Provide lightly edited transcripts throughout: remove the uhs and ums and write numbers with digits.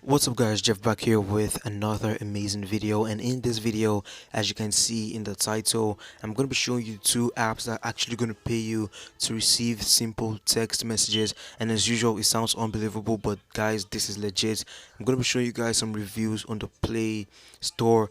What's up guys, Jeff back here with another amazing video, and in this video, as you can see in the title, I'm going to be showing you two apps that are actually going to pay you to receive simple text messages. And as usual, it sounds unbelievable, but guys, this is legit. I'm going to be showing you guys some reviews on the Play Store,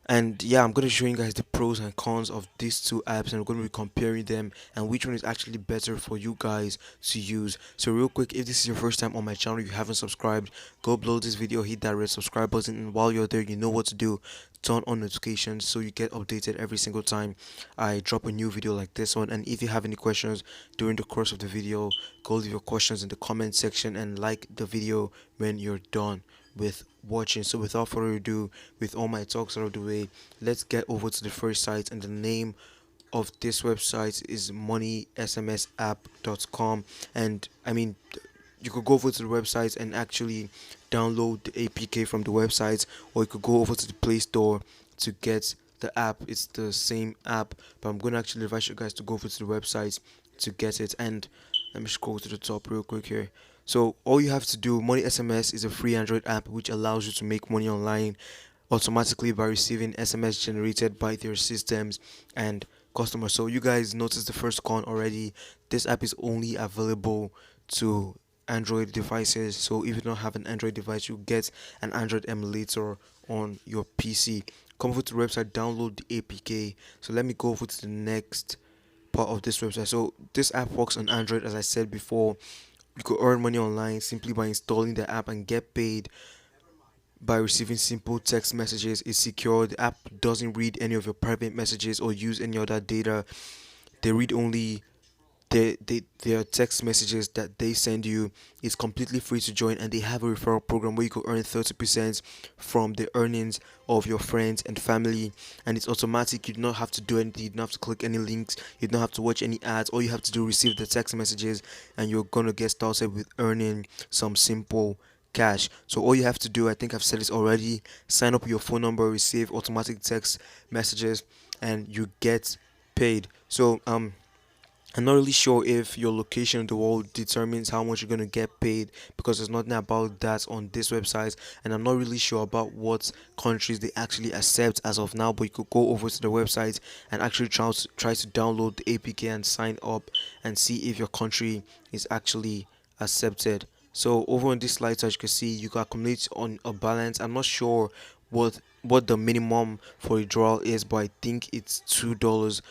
and yeah, I'm going to show you guys the pros and cons of these two apps, and we're going to be comparing them and which one is actually better for you guys to use. So real quick, if this is your first time on my channel, you haven't subscribed, go below this video, hit that red subscribe button, and while you're there, you know what to do. Turn on notifications so you get updated every single time I drop a new video like this one. And if you have any questions during the course of the video, go leave your questions in the comment section and like the video when you're done with watching. So without further ado, with all my talks out of the way, let's get over to the first site, and the name of this website is moneysmsapp.com. And I mean, you could go over to the website and actually download the APK from the website, or you could go over to the Play Store to get the app. It's the same app, but I'm going to actually advise you guys to go over to the website to get it. And let me scroll to the top real quick here. So all you have to do, Money SMS is a free Android app which allows you to make money online automatically by receiving SMS generated by their systems and customers. So you guys noticed the first con already. This app is only available to Android devices. So if you don't have an Android device, you get an Android emulator on your PC. Come over to the website, download the APK. So let me go over to the next part of this website. So this app works on Android, as I said before. You could earn money online simply by installing the app and get paid by receiving simple text messages. It's secure. The app doesn't read any of your private messages or use any other data. They read only their text messages that they send you. Is completely free to join, and they have a referral program where you could earn 30% from the earnings of your friends and family. And it's automatic. You do not have to do anything. You don't have to click any links. You don't have to watch any ads. All you have to do is receive the text messages, and you're gonna get started with earning some simple cash. So all you have to do, I think I've said this already, sign up with your phone number, receive automatic text messages, and you get paid. So I'm not really sure if your location in the world determines how much you're going to get paid, because there's nothing about that on this website, and I'm not really sure about what countries they actually accept as of now. But you could go over to the website and actually try to download the APK and sign up and see if your country is actually accepted. So over on this slide, as you can see, you can accumulate on a balance. I'm not sure what the minimum for withdrawal is, but I think it's $2.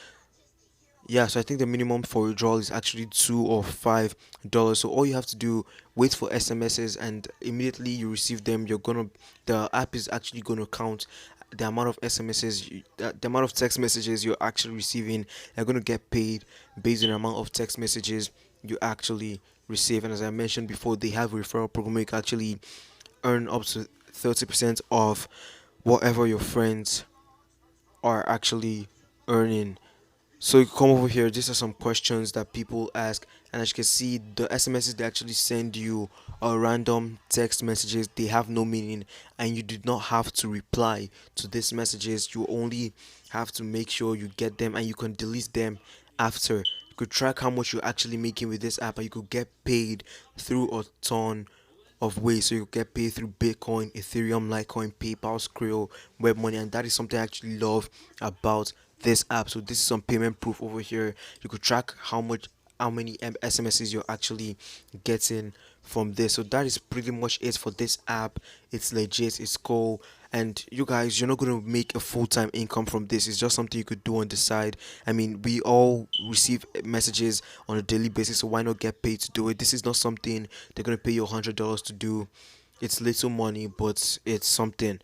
Yeah, so I think the minimum for withdrawal is actually $2 or $5. So all you have to do, wait for SMSs, and immediately you receive them, the app is actually gonna count the amount of SMSs, the amount of text messages you're actually receiving. You're gonna get paid based on the amount of text messages you actually receive. And as I mentioned before, they have a referral program where you can actually earn up to 30% of whatever your friends are actually earning. So you come over here, these are some questions that people ask, and as you can see, the SMSs they actually send you are random text messages. They have no meaning, and you do not have to reply to these messages. You only have to make sure you get them, and you can delete them after. You could track how much you're actually making with this app, and you could get paid through a ton of ways. So you get paid through Bitcoin, Ethereum, Litecoin, PayPal, Skrill, web money, and that is something I actually love about this app. So this is some payment proof over here. You could track how many SMSs you're actually getting from this. So that is pretty much it for this app. It's legit, it's cool, and you guys, you're not going to make a full-time income from this. It's just something you could do on the side. I mean, we all receive messages on a daily basis, so why not get paid to do it? This is not something they're going to pay you $100 to do. It's little money, but it's something.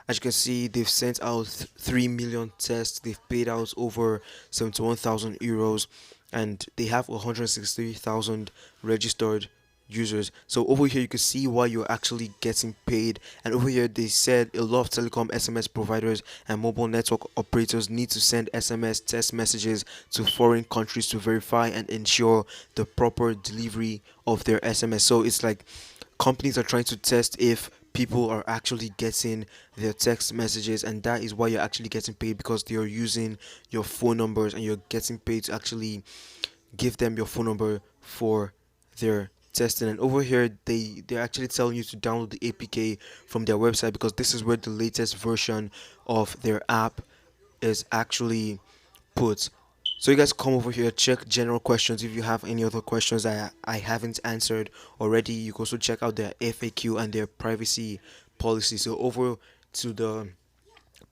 As you can see, they've sent out 3 million tests. They've paid out over 71,000 euros, and they have 163,000 registered users. So over here you can see why you're actually getting paid, and over here they said a lot of telecom SMS providers and mobile network operators need to send SMS test messages to foreign countries to verify and ensure the proper delivery of their SMS. So it's like companies are trying to test if people are actually getting their text messages, and that is why you're actually getting paid, because they are using your phone numbers, and you're getting paid to actually give them your phone number for their testing, and over here they're actually telling you to download the APK from their website because this is where the latest version of their app is actually put. So you guys come over here, check general questions. If you have any other questions that I haven't answered already, you can also check out their FAQ and their privacy policy. So over to the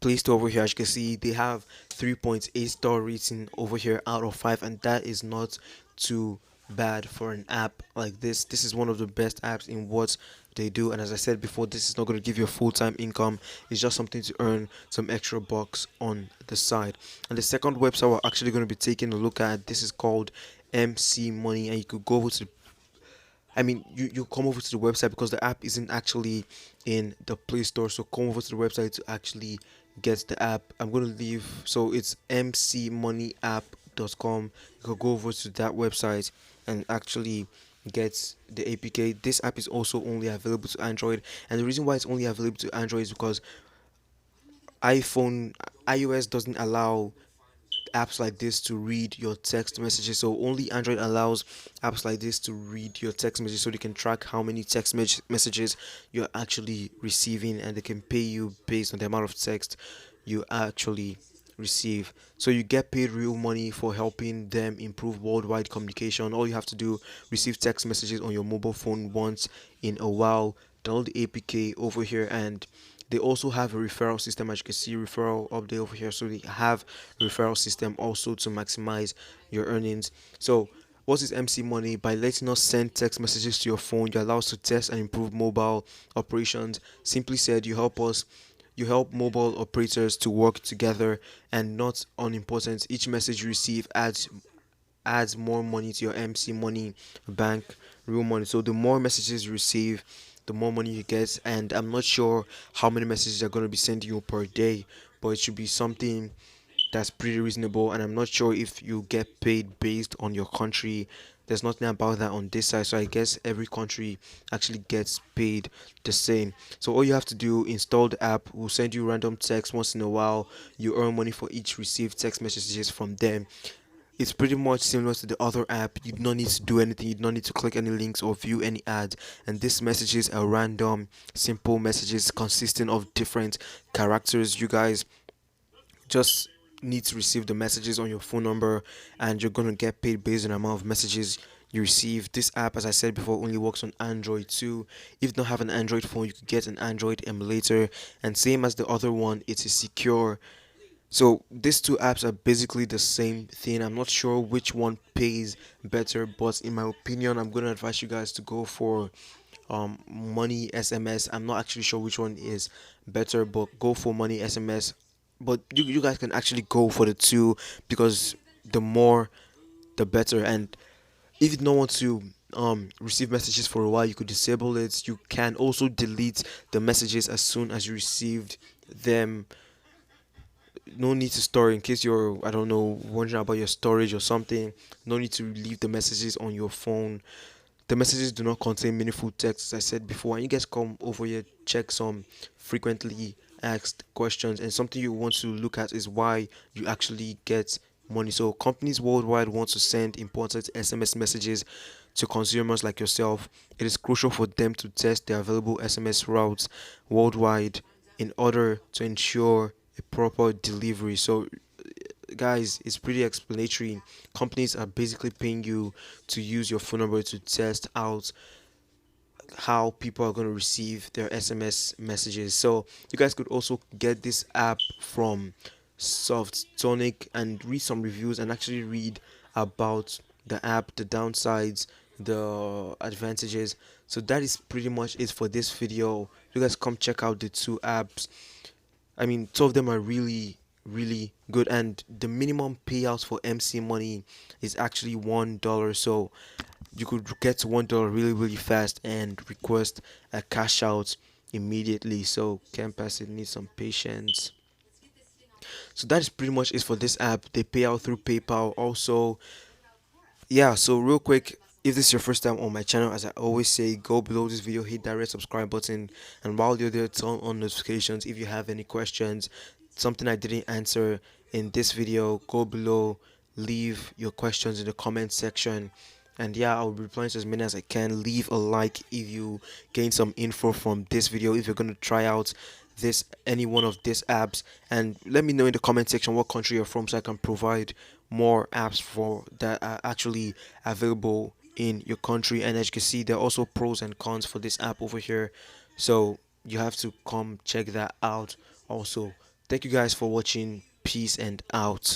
Play Store over here, as you can see, they have 3.8 star rating over here out of 5, and that is not too bad for an app like this. This is one of the best apps in what they do, and as I said before, this is not going to give you a full-time income. It's just something to earn some extra bucks on the side. And the second website we're actually going to be taking a look at, this is called MC Money, and you could go over to, you come over to the website because the app isn't actually in the Play Store. So come over to the website to actually get the app. I'm going to leave. So it's mcmoneyapp.com. You can go over to that website and actually get the APK. This app is also only available to Android. And the reason why it's only available to Android is because iOS doesn't allow apps like this to read your text messages. So only Android allows apps like this to read your text messages, so they can track how many messages you're actually receiving, and they can pay you based on the amount of text you actually receive. So you get paid real money for helping them improve worldwide communication. All you have to do, receive text messages on your mobile phone once in a while, download the APK over here, and they also have a referral system. As you can see, referral update over here. So they have a referral system also to maximize your earnings. So what is MC Money? By letting us send text messages to your phone, you allow us to test and improve mobile operations. Simply said, you help mobile operators to work together, and not unimportant, each message you receive adds more money to your MC Money bank, real money. So the more messages you receive, the more money you get. And I'm not sure how many messages are going to be sending you per day, but it should be something that's pretty reasonable. And I'm not sure if you get paid based on your country. There's nothing about that on this side, so I guess every country actually gets paid the same. So all you have to do, install the app. We'll send you random text once in a while. You earn money for each received text messages from them. It's pretty much similar to the other app. You do not need to do anything. You do not need to click any links or view any ads. And these messages are random, simple messages consisting of different characters. You guys just need to receive the messages on your phone number, and you're going to get paid based on the amount of messages you receive. This app, as I said before, only works on Android too. If you don't have an Android phone, you could get an Android emulator, and same as the other one, it is secure. So these two apps are basically the same thing. I'm not sure which one pays better, but in my opinion, I'm going to advise you guys to go for Money SMS. I'm not actually sure which one is better, but go for Money SMS. But you guys can actually go for the two, because the more the better. And if you don't want to receive messages for a while, you could disable it. You can also delete the messages as soon as you received them. No need to store, in case you're, I don't know, wondering about your storage or something. No need to leave the messages on your phone. The messages do not contain meaningful text, as I said before. And you guys come over here, check some frequently asked questions, and something you want to look at is why you actually get money. So companies worldwide want to send important SMS messages to consumers like yourself. It is crucial for them to test the available SMS routes worldwide in order to ensure a proper delivery. So guys, it's pretty explanatory. Companies are basically paying you to use your phone number to test out how people are going to receive their SMS messages. So you guys could also get this app from Softonic and read some reviews, and actually read about the app, the downsides, the advantages. So that is pretty much it for this video. You guys come check out the two apps. Two of them are really, really good, and the minimum payout for MC Money is actually $1. So you could get to $1 really, really fast and request a cash out immediately. So can't pass it, need some patience. So that is pretty much it for this app. They pay out through PayPal also. Yeah, so real quick, if this is your first time on my channel, as I always say, go below this video, hit that red subscribe button, and while you're there, turn on notifications. If you have any questions, something I didn't answer in this video, go below, leave your questions in the comment section, And yeah, I'll be replying to as many as I can. Leave a like if you gain some info from this video, if you're going to try out this any one of these apps, and let me know in the comment section what country you're from so I can provide more apps for that are actually available in your country. And as you can see, there are also pros and cons for this app over here, so you have to come check that out also. Thank you guys for watching. Peace and out.